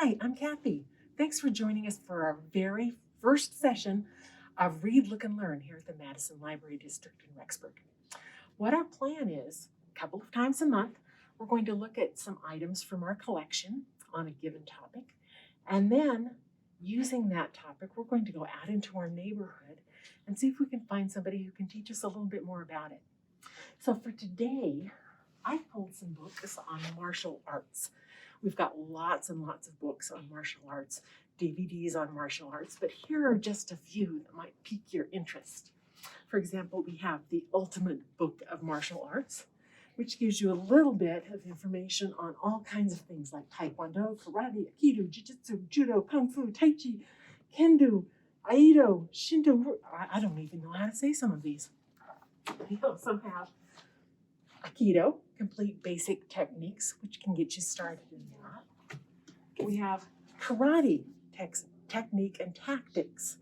Hi, I'm Kathy. Thanks for joining us for our very first session of Read, Look, and Learn here at the Madison Library District in Rexburg. What our plan is, a couple of times a month, we're going to look at some items from our collection on a given topic, and then using that topic, we're going to go out into our neighborhood and see if we can find somebody who can teach us a little bit more about it. So for today, I pulled some books on martial arts. We've got lots and lots of books on martial arts, DVDs on martial arts, but here are just a few that might pique your interest. For example, we have the Ultimate Book of Martial Arts, which gives you a little bit of information on all kinds of things like Taekwondo, Karate, Aikido, Jiu-Jitsu, Judo, Kung Fu, Tai Chi, Kendo, Aido, Shinto. I don't even know how to say some of these. We also have Aikido, Complete Basic Techniques, which can get you started in that. We have Karate, Technique and Tactics.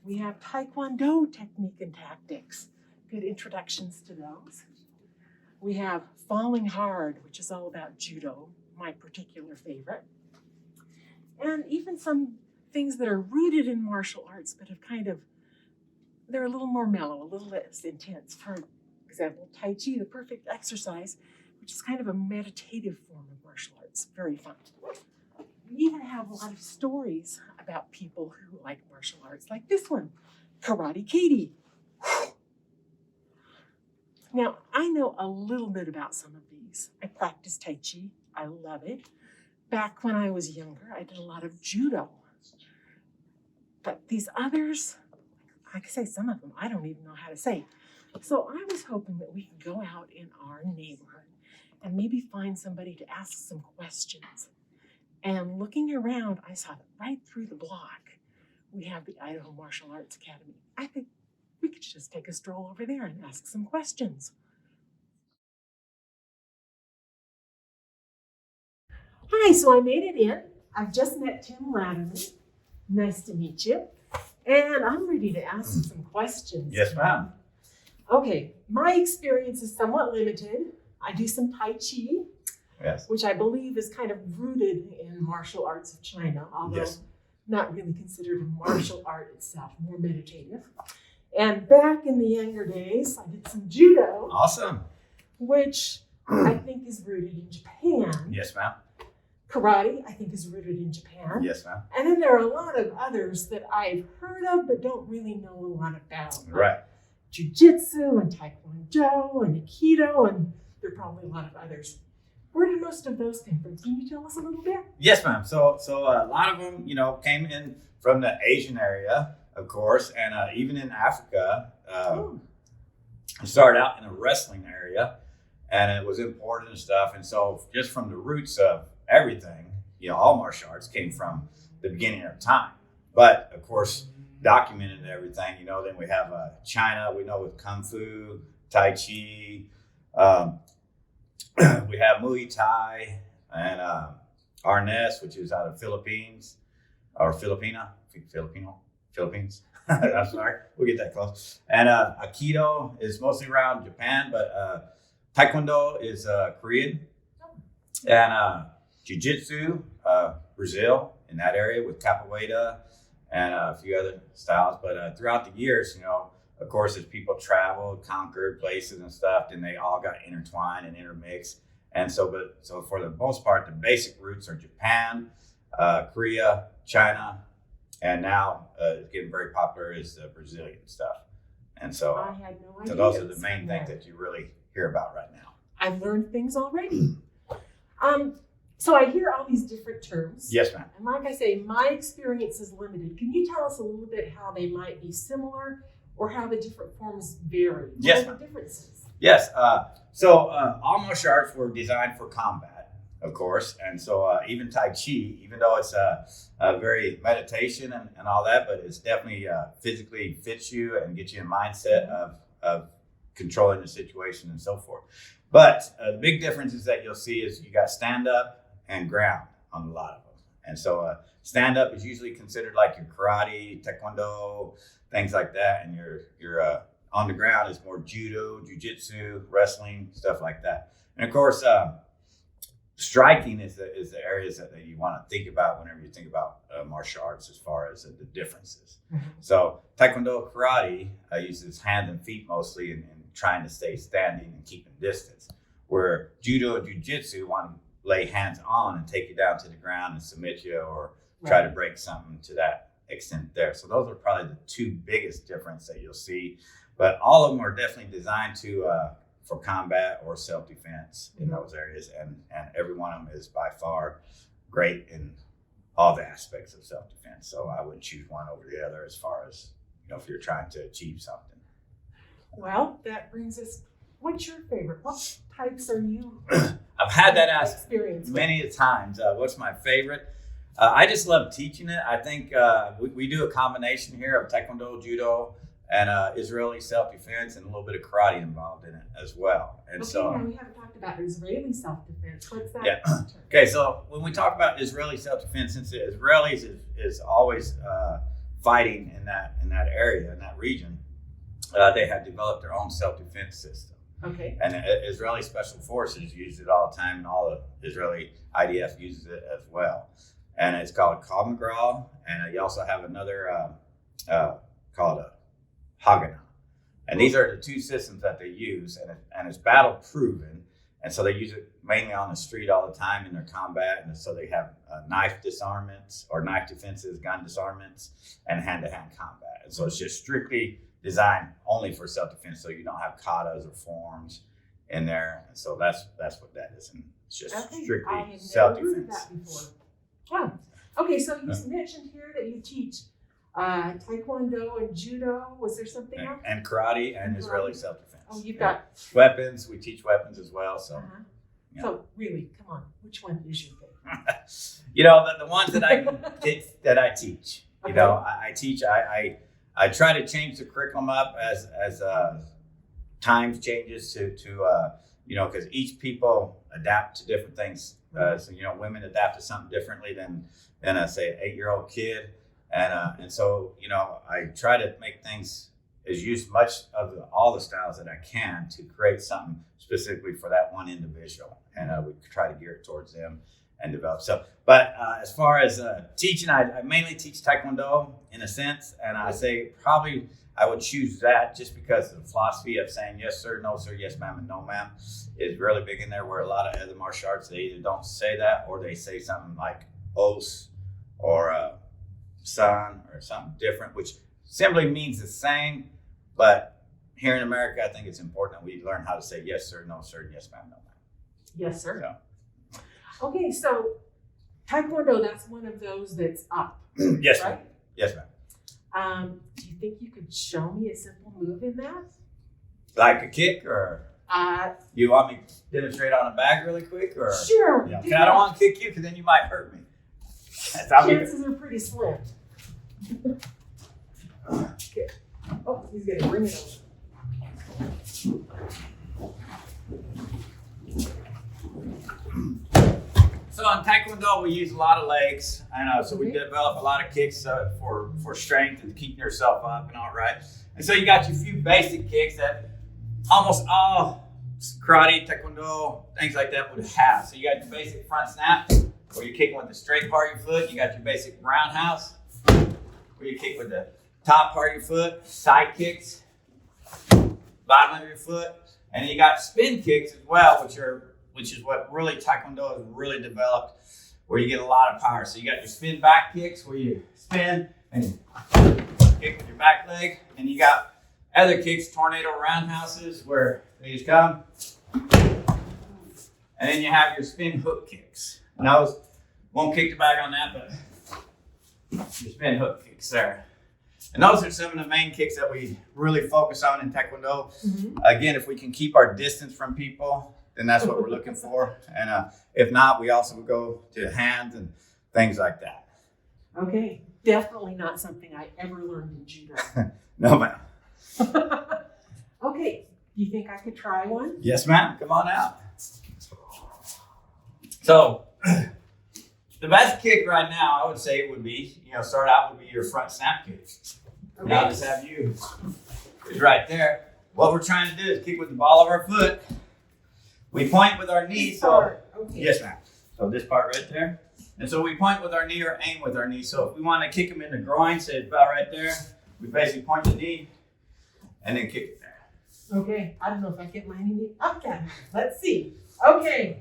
We have Taekwondo, Technique and Tactics. Good introductions to those. We have Falling Hard, which is all about judo, my particular favorite. And even some things that are rooted in martial arts, but have they're a little more mellow, a little less intense. For example, Tai Chi, the perfect exercise, which is kind of a meditative form of martial arts. Very fun. We even have a lot of stories about people who like martial arts, like this one, Karate Katie. Now, I know a little bit about some of these. I practice Tai Chi. I love it. Back when I was younger, I did a lot of judo. But these others, like I say, some of them I don't even know how to say. So I was hoping that we could go out in our neighborhood and maybe find somebody to ask some questions. And looking around, I saw that right through the block, we have the Idaho Martial Arts Academy. I think we could just take a stroll over there and ask some questions. Hi, so I made it in. I've just met Tim Latterman. Nice to meet you. And I'm ready to ask you some questions. Yes, ma'am. Okay, my experience is somewhat limited. I do some Tai Chi, Yes. which I believe is kind of rooted in martial arts of China, although Yes. not really considered a martial art itself, more meditative. And back in the younger days, I did some judo, Awesome. which I think is rooted in Japan. Yes, ma'am. Karate, I think, is rooted in Japan. Yes, ma'am. And then there are a lot of others that I've heard of but don't really know a lot about. Right. Jiu-Jitsu and Taekwondo and Aikido, and there are probably a lot of others. Where did most of those come from? Can you tell us a little bit? Yes, ma'am. So a lot of them, came in from the Asian area, of course, and even in Africa. I started out in a wrestling area, and it was important and stuff. And so just from the roots of everything, all martial arts came from the beginning of time. But of course, documented everything, then we have China, we know with Kung Fu, Tai Chi, we have Muay Thai, and Arnes, which is out of Philippines, or Philippines. I'm sorry, we'll get that close. And Aikido is mostly around Japan, but Taekwondo is Korean. And Jiu-Jitsu, Brazil, in that area with Capoeira and a few other styles. But throughout the years, of course, as people traveled, conquered places and stuff, then they all got intertwined and intermixed. And so for the most part, the basic roots are Japan, Korea, China, and now it's getting very popular is the Brazilian stuff. And so, I had no idea. So those are the main things that you really hear about right now. I've learned things already. So I hear all these different terms. Yes, ma'am. And like I say, my experience is limited. Can you tell us a little bit how they might be similar or how the different forms vary? Yes, what are the differences? Yes. So all martial arts were designed for combat, of course. And so even Tai Chi, even though it's a very meditation and all that, but it's definitely physically fits you and gets you in mindset of controlling the situation and so forth. But the big difference is that you'll see is you got stand up and ground on a lot of them. And so stand up is usually considered like your karate, taekwondo, things like that. And your on the ground is more judo, jiu-jitsu, wrestling, stuff like that. And of course, striking is the areas that you want to think about whenever you think about martial arts as far as the differences. So Taekwondo karate uses hands and feet mostly in trying to stay standing and keeping distance, where judo and jiu-jitsu want to lay hands on and take you down to the ground and submit you or try to break something to that extent there. So those are probably the two biggest differences that you'll see, but all of them are definitely designed for combat or self-defense in those areas, and every one of them is by far great in all the aspects of self-defense. So I wouldn't choose one over the other as far as, if you're trying to achieve something. Well, that brings us, what's your favorite? What types are you I've had that asked experienced many a times. What's my favorite? I just love teaching it. I think we do a combination here of Taekwondo, Judo, and Israeli self-defense, and a little bit of karate involved in it as well. And now we haven't talked about Israeli self-defense. What's that? Yeah. Okay, so when we talk about Israeli self-defense, since the Israelis is always fighting in that area, in that region, they have developed their own self-defense system. Okay. And Israeli Special Forces use it all the time, and all the Israeli IDF uses it as well. And it's called Kal McGraw, and you also have another called a Haganah. And these are the two systems that they use, and it's battle proven. And so they use it mainly on the street all the time in their combat. And so they have knife disarmaments or knife defenses, gun disarmaments, and hand-to-hand combat. And so it's just strictly designed only for self-defense. So you don't have katas or forms in there. And so that's what that is. And it's just strictly self-defense. That before. Oh, okay. So you mentioned here that you teach Taekwondo and Judo. Was there something else? And karate and Israeli self-defense. Oh, you've got weapons. We teach weapons as well. So, So really, come on, which one is your the favorite? ones that I teach. Okay. I teach. I try to change the curriculum up as times changes to because each people adapt to different things. So women adapt to something differently than say an 8-year-old kid, and so I try to make things use much of all the styles that I can to create something specifically for that one individual, and we try to gear it towards them and develop. So, but as far as teaching, I mainly teach Taekwondo in a sense, and I say probably I would choose that just because the philosophy of saying yes sir, no sir, yes ma'am, and no ma'am is really big in there, where a lot of other martial arts, they either don't say that or they say something like os or son or something different, which simply means the same. But here in America, I think it's important that we learn how to say yes sir, no sir, yes ma'am, no ma'am. Yes, sir. So. Okay, so Taekwondo, that's one of those that's up. Yes, right? ma'am. Yes, ma'am. Do you think you could show me a simple move in that? Like a kick, or you want me to demonstrate on a bag really quick, or sure? Yeah. I don't want to kick you because then you might hurt me. Chances are pretty slim. Okay. Oh, he's gonna bring it over. So in Taekwondo, we use a lot of legs. So we develop a lot of kicks for strength and keeping yourself up and all right. And so you got your few basic kicks that almost all karate, Taekwondo, things like that would have. So you got your basic front snap, where you're kicking with the straight part of your foot. You got your basic roundhouse, where you kick with the top part of your foot. Side kicks, bottom of your foot. And then you got spin kicks as well, which is what really Taekwondo has really developed, where you get a lot of power. So you got your spin back kicks, where you spin and you kick with your back leg. And you got other kicks, tornado roundhouses, where they just come. And then you have your spin hook kicks. And I won't kick the bag on that, but your spin hook kicks there. And those are some of the main kicks that we really focus on in Taekwondo. Again, if we can keep our distance from people, then that's what we're looking for. And if not, we also go to hands and things like that. Okay, definitely not something I ever learned in judo. No, ma'am. Okay, do you think I could try one? Yes, ma'am. Come on out. So, the best kick right now, I would say, would be, start out would be your front snap kick. Okay. Now, just have you is right there. What we're trying to do is kick with the ball of our foot. We point with our knees. So, Okay. yes, ma'am. So this part right there. And so we point with our knee or aim with our knee. So if we want to kick them in the groin, say it's about right there, we basically point the knee and then kick it there. Okay, I don't know if I get my knee up that high. Let's see. Okay.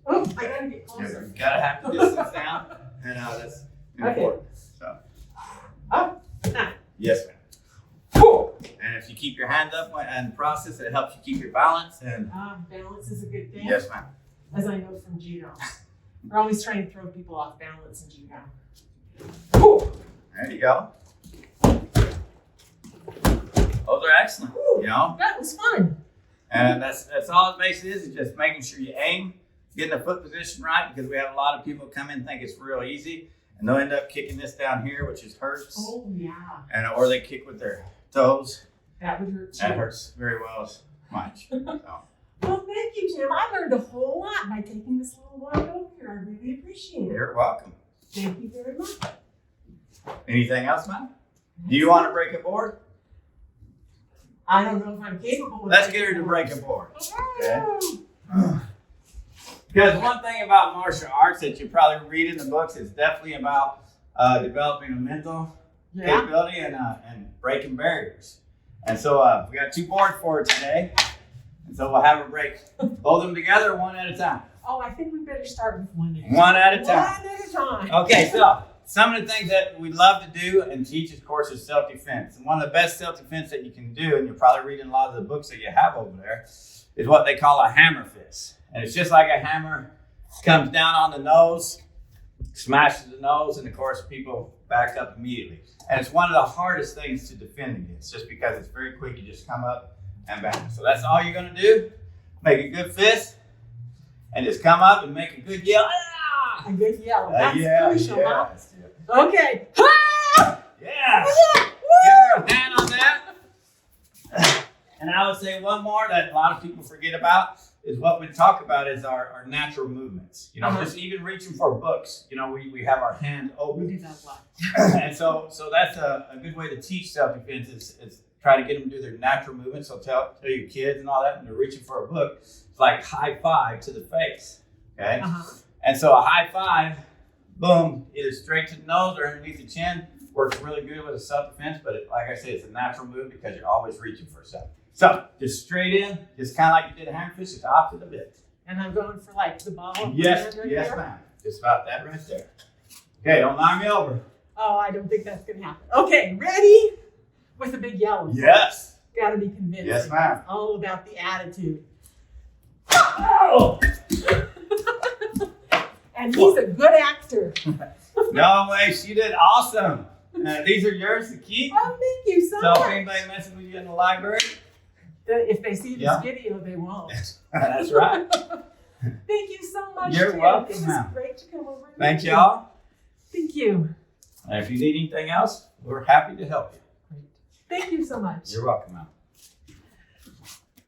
Oh, I gotta get closer. You gotta have the distance down, and that's important. So, Up. Now. yes, ma'am. Whew. And if you keep your hand up in the process, it helps you keep your balance. And Balance is a good thing. yes, ma'am. As I know from judo. We're always trying to throw people off balance in judo. Whew. There you go. Those are excellent. Whew. You know, That was fun. and that's all it basically is just making sure you aim, getting the foot position right, because we have a lot of people come in and think it's real easy, and they'll end up kicking this down here, which is hurts, Oh yeah. and or they kick with their toes. That would hurt too. That hurts very well as much. So. Well, thank you, Jim. I learned a whole lot by taking this little walk over here. I really appreciate it. You're welcome. Thank you very much. Anything else, man? Do you want to break a board? I don't know if I'm capable of Let's get her to break a board. Okay. Because one thing about martial arts that you probably read in the books is definitely about developing a mental Yeah. capability and breaking barriers. And so we got 2 boards for her today. And so we'll have her break both of them together one at a time. Oh, I think we better start with one at a time. One at a time. One at a time. Okay, so some of the things that we love to do and teach, of course, is self-defense. And one of the best self-defense that you can do, and you'll probably read in a lot of the books that you have over there, is what they call a hammer fist. And it's just like a hammer comes down on the nose, smashes the nose, and of course, people back up immediately. And it's one of the hardest things to defend against, just because it's very quick. You just come up and bang. So that's all you're going to do. Make a good fist, and just come up and make a good yell. Ah! A good yell. That's crucial, huh? Yeah. Okay. Ah! Yeah. Woo! Give her a hand on that. And I would say one more that a lot of people forget about is what we talk about is our natural movements. You know, just even reaching for books. You know, we have our hand We open. do that a lot. And so that's a good way to teach self-defense is try to get them to do their natural movements. So tell your kids and all that when they're reaching for a book, it's like high five to the face. Okay? And so a high five, boom, either straight to the nose or underneath the chin, works really good with a self-defense, but like I said, it's a natural move because you're always reaching for something. So just straight in, just kind of like you did a hammer fist, just off to the bit. And I'm going for like the ball. of the Yes, hand right yes, there? ma'am. Just about that right there. Okay, don't knock me over. Oh, I don't think that's going to happen. Okay, ready? With a big yell. Yes. Got to be convinced. Yes, ma'am. It's all about the attitude. Oh! And he's a good actor. No way, she did awesome. These are yours to keep. Oh, thank you so So if much. anybody messes with you in the library, If they see this Yeah. video, they won't. that's right. Thank you so much. You're Jim. welcome, It was ma'am. great to come over. and Thank meet you. y'all. Thank you. And if you need anything else, we're happy to help you. Thank you so much. You're welcome, ma'am.